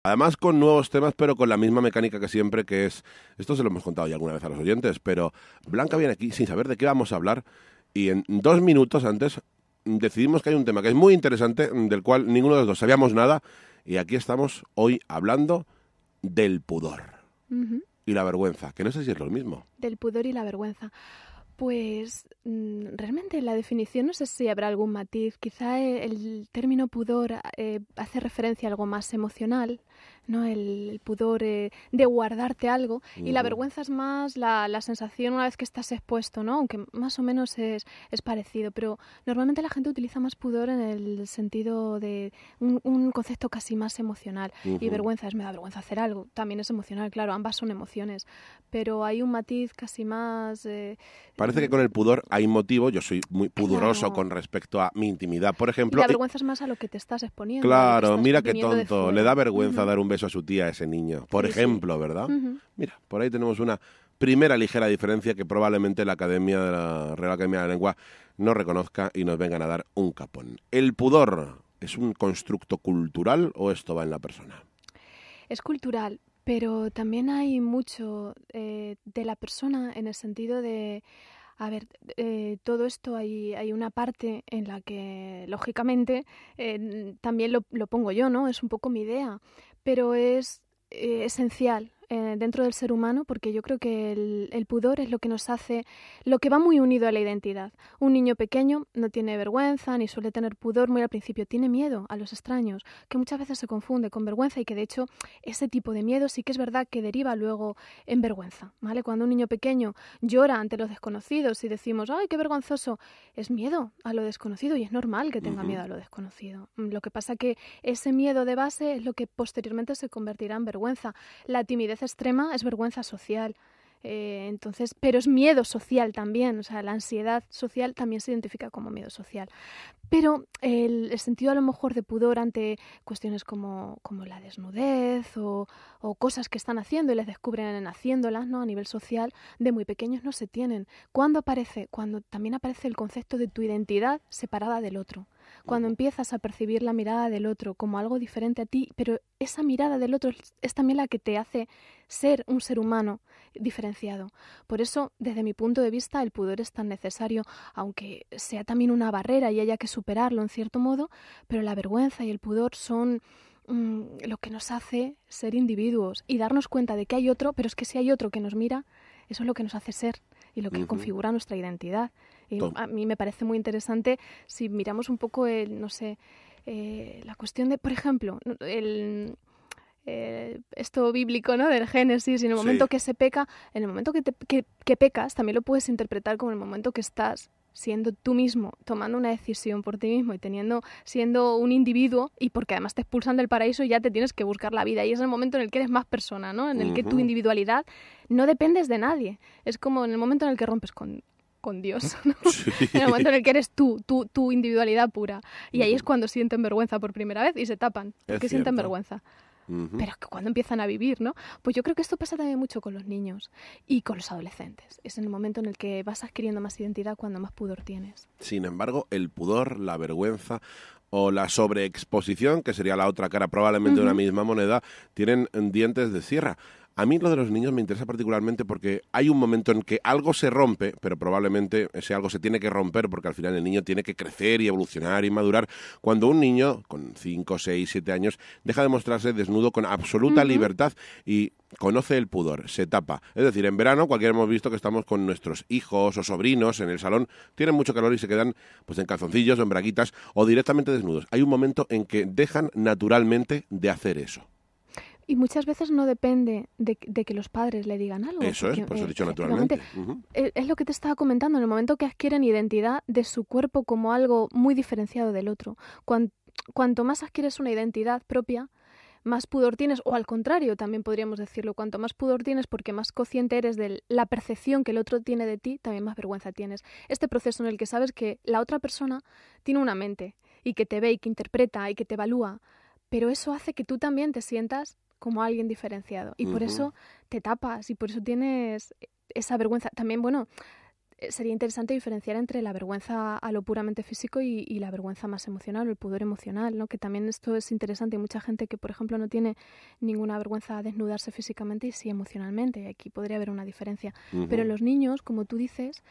Además con nuevos temas, pero con la misma mecánica que siempre, que es, esto se lo hemos contado ya alguna vez a los oyentes, pero Blanca viene aquí sin saber de qué vamos a hablar y en 2 minutos antes decidimos que hay un tema que es muy interesante, del cual ninguno de los dos sabíamos nada, y aquí estamos hoy hablando del pudor y la vergüenza, que no sé si es lo mismo. Del pudor y la vergüenza. Pues realmente la definición no sé si habrá algún matiz. Quizá el término pudor hace referencia a algo más emocional, ¿no? El pudor de guardarte algo, y la vergüenza es más la sensación una vez que estás expuesto, ¿no? Aunque más o menos es parecido, pero normalmente la gente utiliza más pudor en el sentido de un concepto casi más emocional. Y vergüenza me da vergüenza hacer algo, también es emocional, claro, ambas son emociones, pero hay un matiz casi más... Parece que con el pudor hay motivo, yo soy muy pudoroso Claro. con respecto a mi intimidad, por ejemplo. Y la vergüenza es más a lo que te estás exponiendo. Claro, a lo que mira estás qué viniendo de tonto, fuera. le da vergüenza dar un beso a su tía a ese niño, por Sí, ejemplo, sí. ¿verdad? Mira, por ahí tenemos una primera ligera diferencia que probablemente la Academia de la Real Academia de la Lengua no reconozca y nos vengan a dar un capón. ¿El pudor es un constructo cultural o esto va en la persona? Es cultural, pero también hay mucho de la persona en el sentido de... A ver, todo esto hay una parte en la que, lógicamente, también lo pongo yo, ¿no? Es un poco mi idea, pero es esencial dentro del ser humano, porque yo creo que el pudor es lo que nos hace, lo que va muy unido a la identidad. Un niño pequeño no tiene vergüenza ni suele tener pudor muy al principio, tiene miedo a los extraños, que muchas veces se confunde con vergüenza, y que de hecho ese tipo de miedo sí que es verdad que deriva luego en vergüenza, ¿vale? Cuando un niño pequeño llora ante los desconocidos y decimos, ¡ay, qué vergonzoso!, es miedo a lo desconocido, y es normal que tenga miedo a lo desconocido. Lo que pasa que ese miedo de base es lo que posteriormente se convertirá en vergüenza. La timidez extrema es vergüenza social. Entonces, pero es miedo social también, o sea, la ansiedad social también se identifica como miedo social. Pero el sentido a lo mejor de pudor ante cuestiones como la desnudez o cosas que están haciendo y les descubren haciéndolas, ¿no? A nivel social, de muy pequeños no se tienen. ¿Cuándo aparece? Cuando también aparece el concepto de tu identidad separada del otro. Cuando empiezas a percibir la mirada del otro como algo diferente a ti, pero esa mirada del otro es también la que te hace ser un ser humano diferenciado. Por eso, desde mi punto de vista, el pudor es tan necesario, aunque sea también una barrera y haya que superarlo en cierto modo, pero la vergüenza y el pudor son lo que nos hace ser individuos y darnos cuenta de que hay otro, pero es que si hay otro que nos mira, eso es lo que nos hace ser y lo que configura nuestra identidad. Y a mí me parece muy interesante si miramos un poco la cuestión de, por ejemplo, esto bíblico, ¿no? Del Génesis, y en el momento que se peca, en el momento que pecas, también lo puedes interpretar como el momento que estás siendo tú mismo, tomando una decisión por ti mismo y siendo un individuo, y porque además te expulsan del paraíso y ya te tienes que buscar la vida, y es el momento en el que eres más persona, ¿no? En el que tu individualidad no dependes de nadie. Es como en el momento en el que rompes con Dios, ¿no? Sí. En el momento en el que eres tu individualidad pura. Y ahí es cuando sienten vergüenza por primera vez y se tapan, porque sienten vergüenza. Pero es que cuando empiezan a vivir, ¿no? Pues yo creo que esto pasa también mucho con los niños y con los adolescentes. Es en el momento en el que vas adquiriendo más identidad cuando más pudor tienes. Sin embargo, el pudor, la vergüenza o la sobreexposición, que sería la otra cara probablemente de una misma moneda, tienen dientes de sierra. A mí lo de los niños me interesa particularmente porque hay un momento en que algo se rompe, pero probablemente ese algo se tiene que romper porque al final el niño tiene que crecer y evolucionar y madurar. Cuando un niño con 5, 6, 7 años deja de mostrarse desnudo con absoluta libertad y conoce el pudor, se tapa. Es decir, en verano cualquiera hemos visto que estamos con nuestros hijos o sobrinos en el salón, tienen mucho calor y se quedan pues en calzoncillos o en braguitas o directamente desnudos. Hay un momento en que dejan naturalmente de hacer eso. Y muchas veces no depende de que los padres le digan algo. Eso porque, por eso he dicho naturalmente. Es lo que te estaba comentando, en el momento que adquieren identidad de su cuerpo como algo muy diferenciado del otro. Cuanto más adquieres una identidad propia, más pudor tienes, o al contrario, también podríamos decirlo, cuanto más pudor tienes porque más consciente eres de la percepción que el otro tiene de ti, también más vergüenza tienes. Este proceso en el que sabes que la otra persona tiene una mente y que te ve y que interpreta y que te evalúa, pero eso hace que tú también te sientas como alguien diferenciado y por eso te tapas y por eso tienes esa vergüenza. También, bueno, sería interesante diferenciar entre la vergüenza a lo puramente físico y la vergüenza más emocional o el pudor emocional, ¿no? Que también esto es interesante. Hay mucha gente que, por ejemplo, no tiene ninguna vergüenza a desnudarse físicamente y sí emocionalmente. Y aquí podría haber una diferencia. Pero los niños, como tú dices,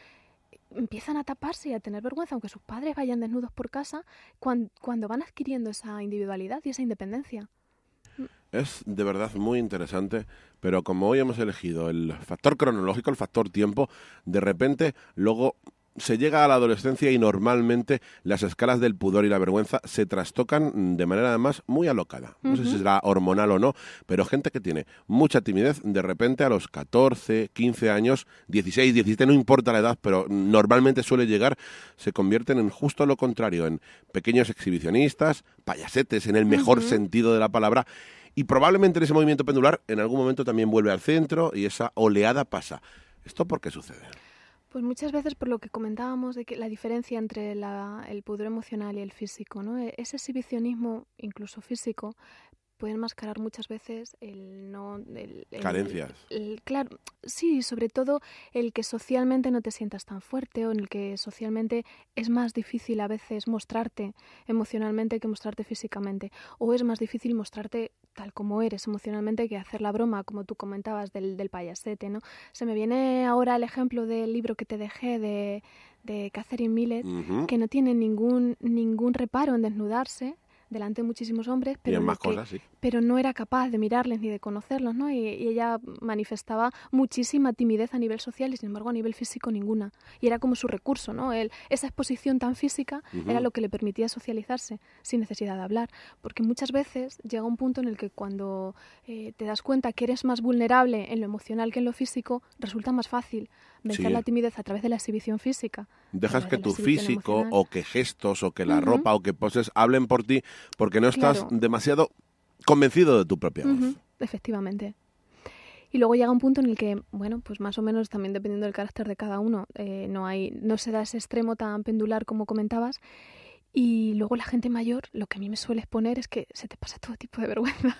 empiezan a taparse y a tener vergüenza, aunque sus padres vayan desnudos por casa, cuando van adquiriendo esa individualidad y esa independencia. Es de verdad muy interesante, pero como hoy hemos elegido el factor cronológico, el factor tiempo, de repente luego se llega a la adolescencia y normalmente las escalas del pudor y la vergüenza se trastocan de manera además muy alocada. No sé si será hormonal o no, pero gente que tiene mucha timidez, de repente a los 14, 15 años, 16, 17, no importa la edad, pero normalmente suele llegar, se convierten en justo lo contrario, en pequeños exhibicionistas, payasetes en el mejor sentido de la palabra, y probablemente en ese movimiento pendular en algún momento también vuelve al centro y esa oleada pasa. ¿Esto por qué sucede? Pues muchas veces por lo que comentábamos de que la diferencia entre el pudor emocional y el físico, ¿no? Ese exhibicionismo, incluso físico, puede enmascarar muchas veces carencias. Claro, sí, sobre todo el que socialmente no te sientas tan fuerte o en el que socialmente es más difícil a veces mostrarte emocionalmente que mostrarte físicamente. O es más difícil mostrarte tal como eres emocionalmente que hacer la broma, como tú comentabas, del payasete, ¿no? Se me viene ahora el ejemplo del libro que te dejé de Catherine Millet, que no tiene ningún reparo en desnudarse delante de muchísimos hombres, pero no era capaz de mirarles ni de conocerlos, ¿no? Y ella manifestaba muchísima timidez a nivel social y, sin embargo, a nivel físico ninguna. Y era como su recurso, ¿no? Esa exposición tan física era lo que le permitía socializarse sin necesidad de hablar. Porque muchas veces llega un punto en el que cuando te das cuenta que eres más vulnerable en lo emocional que en lo físico, resulta más fácil vencer la timidez a través de la exhibición física. Dejas que tu físico o que gestos o que la ropa o que poses hablen por ti porque no estás demasiado convencido de tu propia voz. Efectivamente. Y luego llega un punto en el que, bueno, pues más o menos también dependiendo del carácter de cada uno, no se da ese extremo tan pendular como comentabas. Y luego la gente mayor, lo que a mí me suele exponer es que se te pasa todo tipo de vergüenza,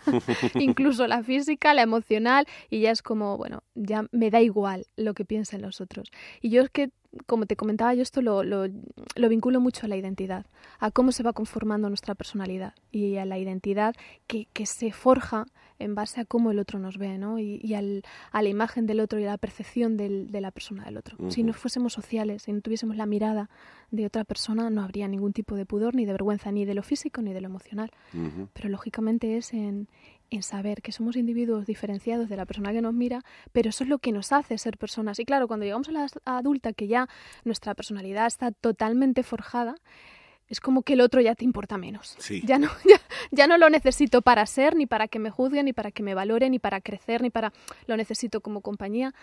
incluso la física, la emocional, y ya es como, bueno, ya me da igual lo que piensen los otros. Y yo es que, como te comentaba, yo esto lo vinculo mucho a la identidad, a cómo se va conformando nuestra personalidad y a la identidad que se forja en base a cómo el otro nos ve, ¿no? Y a la imagen del otro y a la percepción de la persona del otro. Si no fuésemos sociales, si no tuviésemos la mirada de otra persona, no habría ningún tipo de pudor ni de vergüenza, ni de lo físico ni de lo emocional. Pero lógicamente es en saber que somos individuos diferenciados de la persona que nos mira, pero eso es lo que nos hace ser personas. Y claro, cuando llegamos a la adulta, que ya nuestra personalidad está totalmente forjada, es como que el otro ya te importa menos. Sí. Ya no lo necesito para ser, ni para que me juzguen, ni para que me valoren, ni para crecer, ni para... Lo necesito como compañía,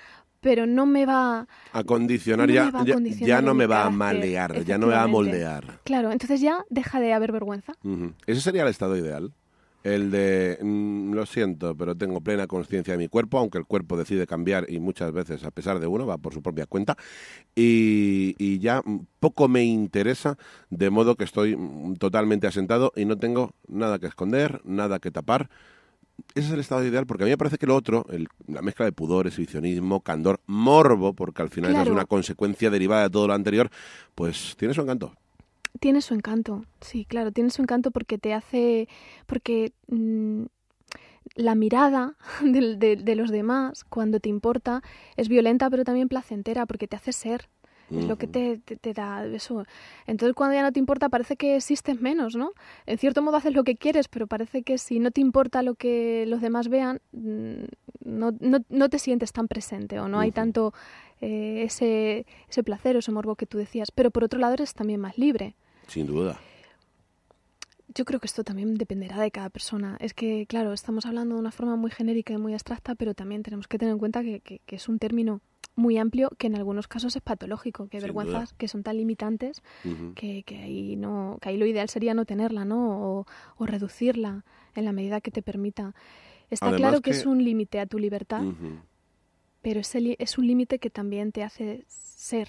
pero no me va a condicionar, ya no me va a malear, ya no me va a moldear. Claro, entonces ya deja de haber vergüenza. ¿Ese sería el estado ideal? El de, lo siento, pero tengo plena conciencia de mi cuerpo, aunque el cuerpo decide cambiar y muchas veces, a pesar de uno, va por su propia cuenta. Y ya poco me interesa, de modo que estoy totalmente asentado y no tengo nada que esconder, nada que tapar. Ese es el estado ideal, porque a mí me parece que lo otro, la mezcla de pudor, exhibicionismo, candor, morbo, porque al final es una consecuencia derivada de todo lo anterior, pues tiene su encanto. Tiene su encanto, sí, claro, tiene su encanto porque te hace... porque la mirada de los demás, cuando te importa, es violenta pero también placentera porque te hace ser. Es lo que te da eso. Entonces, cuando ya no te importa, parece que existes menos, ¿no? En cierto modo haces lo que quieres, pero parece que si no te importa lo que los demás vean, no te sientes tan presente o no hay tanto ese placer o ese morbo que tú decías. Pero por otro lado, eres también más libre. Sin duda. Yo creo que esto también dependerá de cada persona. Es que, claro, estamos hablando de una forma muy genérica y muy abstracta, pero también tenemos que tener en cuenta que es un término muy amplio que en algunos casos es patológico, que hay vergüenzas que son tan limitantes que ahí lo ideal sería no tenerla, ¿no? O reducirla en la medida que te permita. Está además claro que es un límite a tu libertad, pero es un límite que también te hace ser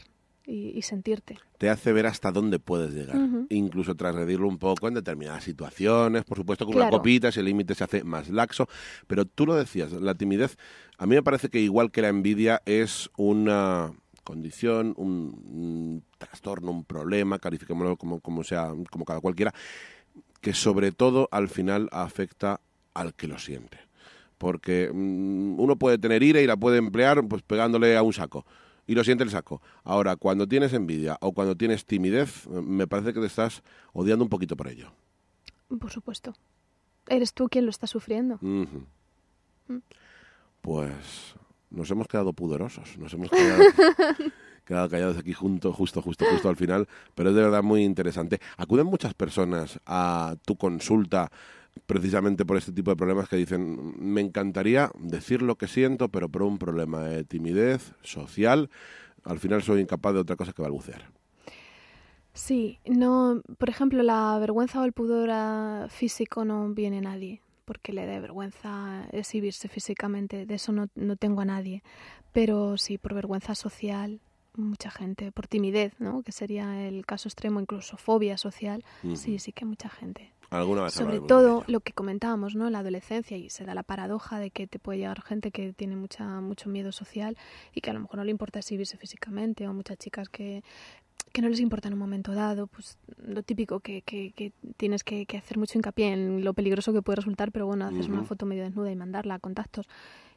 y sentirte. Te hace ver hasta dónde puedes llegar, incluso transgredirlo un poco en determinadas situaciones, por supuesto con una copita, ese límite se hace más laxo, pero tú lo decías, la timidez, a mí me parece que igual que la envidia es una condición, un trastorno, un problema, califiquémoslo como sea, como cada cualquiera, que sobre todo al final afecta al que lo siente. Porque uno puede tener ira y la puede emplear pues pegándole a un saco. Y lo siente el saco. Ahora, cuando tienes envidia o cuando tienes timidez, me parece que te estás odiando un poquito por ello. Por supuesto. Eres tú quien lo está sufriendo. Pues nos hemos quedado pudorosos, nos hemos quedado callados aquí justo al final, pero es de verdad muy interesante. Acuden muchas personas a tu consulta precisamente por este tipo de problemas que dicen, me encantaría decir lo que siento, pero por un problema de timidez social, al final soy incapaz de otra cosa que balbucear. Sí, no, por ejemplo, la vergüenza o el pudor físico no viene nadie, porque le dé vergüenza exhibirse físicamente, de eso no tengo a nadie, pero sí, por vergüenza social, mucha gente, por timidez, ¿no? Que sería el caso extremo, incluso fobia social, sí que mucha gente. ¿Alguna vez sobre todo lo que comentábamos, ¿no? La adolescencia, y se da la paradoja de que te puede llegar gente que tiene mucho miedo social y que a lo mejor no le importa exhibirse físicamente, o muchas chicas que no les importa en un momento dado, pues lo típico que tienes que hacer mucho hincapié en lo peligroso que puede resultar, pero bueno, haces una foto medio desnuda y mandarla a contactos.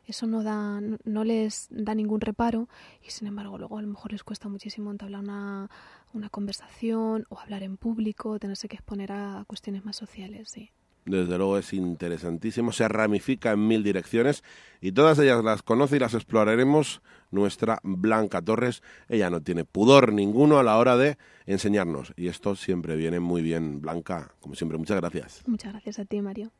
Eso no les da ningún reparo y sin embargo luego a lo mejor les cuesta muchísimo entablar una conversación o hablar en público, tenerse que exponer a cuestiones más sociales, sí. Desde luego es interesantísimo, se ramifica en 1000 direcciones y todas ellas las conoce y las exploraremos nuestra Blanca Torres. Ella no tiene pudor ninguno a la hora de enseñarnos y esto siempre viene muy bien. Blanca, como siempre, muchas gracias. Muchas gracias a ti, Mario.